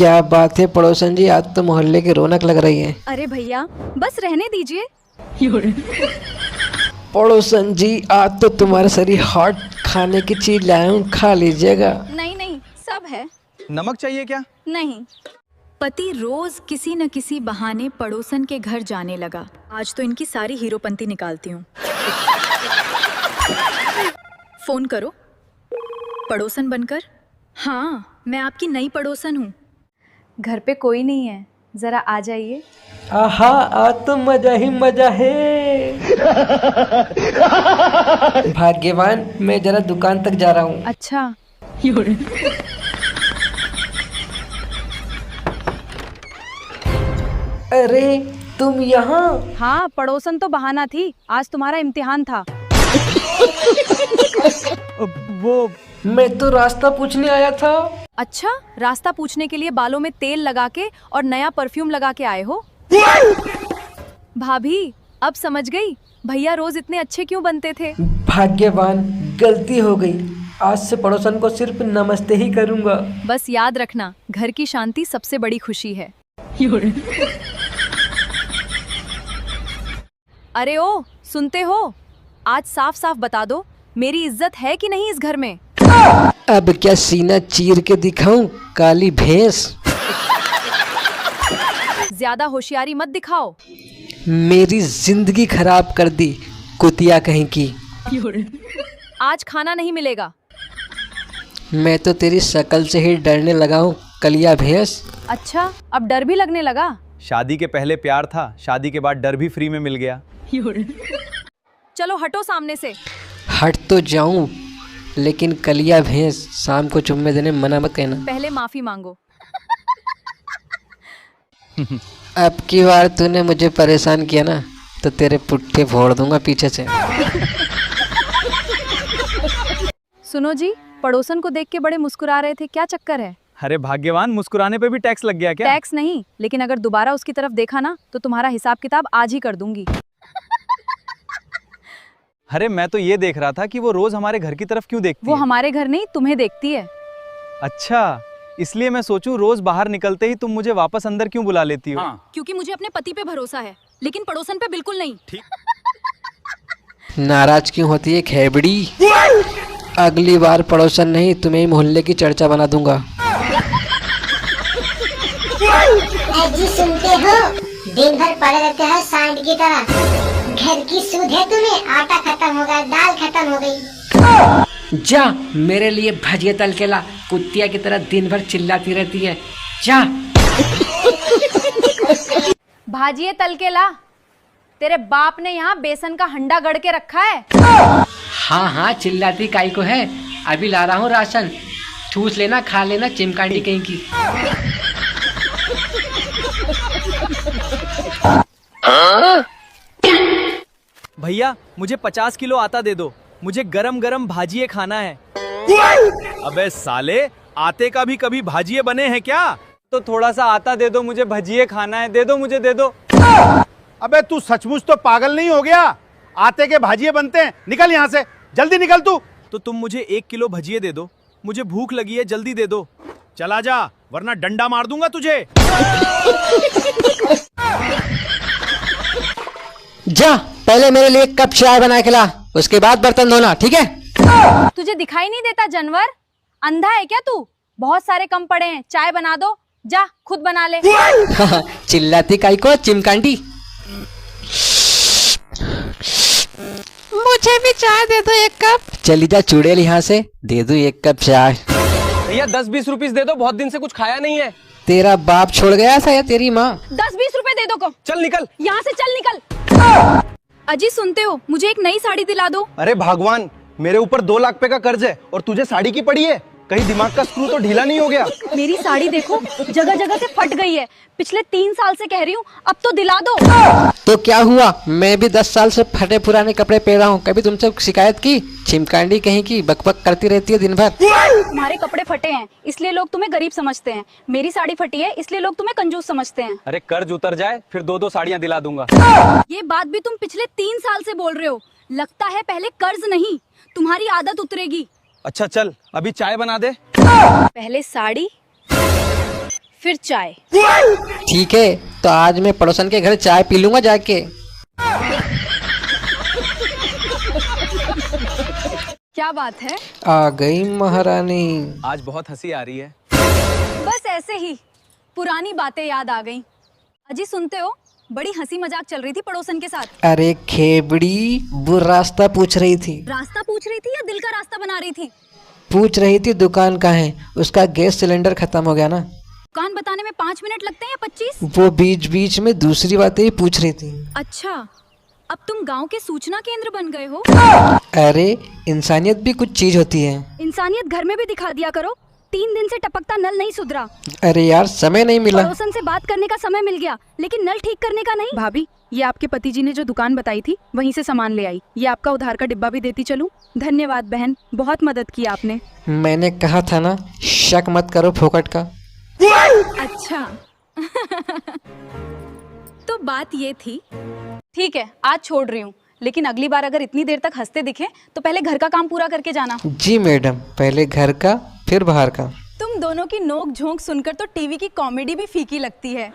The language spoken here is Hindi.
क्या बात है पड़ोसन जी, आज तो मोहल्ले की रौनक लग रही है। अरे भैया बस रहने दीजिए। पड़ोसन जी, आज तो तुम्हारे शरीर हॉट खाने की चीज लाया हूँ, खा लीजिएगा। नहीं नहीं सब है। नमक चाहिए क्या? नहीं। पति रोज किसी न किसी बहाने पड़ोसन के घर जाने लगा। आज तो इनकी सारी हीरोपंती निकालती हूँ। फोन करो पड़ोसन बनकर। हाँ मैं आपकी नई पड़ोसन हूँ। घर पे कोई नहीं है, जरा आ जाइए। आहा, आज तो मजा ही मजा है। भाग्यवान, मैं जरा दुकान तक जा रहा हूँ। अच्छा। अरे तुम यहाँ? हाँ पड़ोसन तो बहाना थी, आज तुम्हारा इम्तिहान था। वो मैं तो रास्ता पूछने आया था। अच्छा, रास्ता पूछने के लिए बालों में तेल लगा के और नया परफ्यूम लगा के आए हो? भाभी अब समझ गई भैया रोज इतने अच्छे क्यों बनते थे। भाग्यवान, गलती हो गई। आज से पड़ोसन को सिर्फ नमस्ते ही करूँगा। बस याद रखना, घर की शांति सबसे बड़ी खुशी है। अरे ओ, सुनते हो? आज साफ साफ बता दो, मेरी इज्जत है कि नहीं इस घर में? अब क्या सीना चीर के दिखाऊं, काली भैंस? ज्यादा होशियारी मत दिखाओ। मेरी जिंदगी खराब कर दी, कुतिया कहीं की। आज खाना नहीं मिलेगा। मैं तो तेरी शक्ल से ही डरने लगा हूँ, कलिया भैंस। अच्छा, अब डर भी लगने लगा। शादी के पहले प्यार था, शादी के बाद डर भी फ्री में मिल गया। चलो हटो सामने से। हट तो जाऊं, लेकिन कलिया भैंस, शाम को चुम्मे देने मना मत कहना। पहले माफी मांगो। अब की बार तूने मुझे परेशान किया ना, तो तेरे पुट्ठे फोड़ दूंगा पीछे से। सुनो जी, पड़ोसन को देख के बड़े मुस्कुरा रहे थे, क्या चक्कर है? अरे भाग्यवान, मुस्कुराने पे भी टैक्स लग गया क्या? टैक्स नहीं, लेकिन अगर दोबारा उसकी तरफ देखा ना तो तुम्हारा हिसाब किताब आज ही कर दूंगी। अरे मैं तो ये देख रहा था कि वो रोज हमारे घर की तरफ क्यों देखती वो है? हमारे घर नहीं, तुम्हें देखती है। अच्छा, इसलिए मैं सोचूं रोज बाहर निकलते ही तुम मुझे वापस अंदर क्यों बुला लेती हो? हाँ। क्योंकि मुझे अपने पति पे भरोसा है, लेकिन पड़ोसन पे बिल्कुल नहीं। नाराज क्यों होती है खेबड़ी? अगली बार पड़ोसन नहीं, तुम्हें मोहल्ले की चर्चा बना दूंगा। जी सुनते हो, दिन भर पड़े रहते हैं सांड की तरह। घर की सूध है तुम्हें, आटा खत्म हो गया, दाल खत्म हो गई। जा मेरे लिए भजिया तल के ला, कुत्तिया की तरह दिन भर चिल्लाती रहती है। जा भाजिए तल के ला। तेरे बाप ने यहाँ बेसन का हंडा गड़ के रखा है। हाँ हाँ, चिल्लाती काई को है, अभी ला रहा हूँ राशन, ठूस लेना, खा लेना, चिमकांडी कहीं की। भैया मुझे 50 किलो आटा दे दो, मुझे गरम गरम भाजिए खाना है। अबे साले, आटे का भी कभी भाजिए बने हैं क्या? तो थोड़ा सा आटा दे दो, मुझे भजिए खाना है, दे दो, मुझे दे दो। अबे तू सचमुच तो पागल नहीं हो गया? आटे के भाजिए बनते हैं, निकल यहाँ से, जल्दी निकल तू। तो तुम मुझे 1 किलो भजिए दे दो, मुझे भूख लगी है, जल्दी दे दो। चला जा, वरना डंडा मार दूंगा तुझे। जा पहले मेरे लिए एक कप चाय बना के ला, उसके बाद बर्तन धोना, ठीक है? तुझे दिखाई नहीं देता जानवर? अंधा है क्या तू? बहुत सारे कम पड़े हैं, चाय बना दो, जा खुद बना ले। चिल्लाती काई को, चिमकांडी। मुझे भी चाय दे दो 1 कप। चली जा चुड़ैल, यहाँ से दे दो 1 कप चाय। भैया 10-20 रुपीस दे दो, बहुत दिन से कुछ खाया नहीं है। तेरा बाप छोड़ गया था या तेरी माँ? 10-20 रुपए दे दो को। चल निकल यहाँ से, चल निकल। अजी सुनते हो, मुझे एक नई साड़ी दिला दो। अरे भगवान, मेरे ऊपर 2 लाख रुपए का कर्ज है और तुझे साड़ी की पड़ी है। कहीं दिमाग का स्क्रू तो ढीला नहीं हो गया? मेरी साड़ी देखो, जगह जगह से फट गई है। पिछले 3 साल से कह रही हूँ, अब तो दिला दो। तो क्या हुआ, मैं भी 10 साल से फटे पुराने कपड़े पहन रहा हूँ, कभी तुमसे शिकायत की? चिमकांडी कहीं की, बकबक करती रहती है दिन भर। तुम्हारे कपड़े फटे हैं इसलिए लोग तुम्हें गरीब समझते हैं, मेरी साड़ी फटी है इसलिए लोग तुम्हें कंजूस समझते हैं। अरे कर्ज उतर जाए फिर 2-2 साड़ियाँ दिला दूंगा। ये बात भी तुम पिछले 3 साल से बोल रहे हो। लगता है पहले कर्ज नहीं, तुम्हारी आदत उतरेगी। अच्छा चल, अभी चाय बना दे। पहले साड़ी, फिर फिर चाय। ठीक है, तो आज मैं पड़ोसन के घर चाय पी लूंगा जाके। क्या बात है? आ गई महारानी। आज बहुत हंसी आ रही है। बस ऐसे ही पुरानी बातें याद आ गईं। अजी सुनते हो, बड़ी हंसी मजाक चल रही थी पड़ोसन के साथ। अरे खेबड़ी, वो रास्ता पूछ रही थी। रास्ता पूछ रही थी या दिल का रास्ता बना रही थी? पूछ रही थी दुकान कहाँ है, उसका गैस सिलेंडर खत्म हो गया ना। दुकान बताने में 5 मिनट लगते हैं या 25? वो बीच बीच में दूसरी बातें ही पूछ रही थी। अच्छा, अब तुम गांव के सूचना केंद्र बन गए हो। अरे इंसानियत भी कुछ चीज होती है। इंसानियत घर में भी दिखा दिया करो। 3 दिन से टपकता नल नहीं सुधरा। अरे यार, समय नहीं मिला। पड़ोसन से बात करने का समय मिल गया, लेकिन नल ठीक करने का नहीं। भाभी, ये आपके पति जी ने जो दुकान बताई थी वहीं से सामान ले आई। ये आपका उधार का डिब्बा भी देती चलूं। धन्यवाद बहन, बहुत मदद की आपने। मैंने कहा था ना, शक मत करो फोकट का। अच्छा तो बात ये थी। ठीक है, आज छोड़ रही हूँ, लेकिन अगली बार अगर इतनी देर तक हंसते दिखे तो पहले घर का काम पूरा करके जाना। जी मैडम, पहले घर का फिर बाहर का। तुम दोनों की नोक झोंक सुनकर तो टीवी की कॉमेडी भी फीकी लगती है।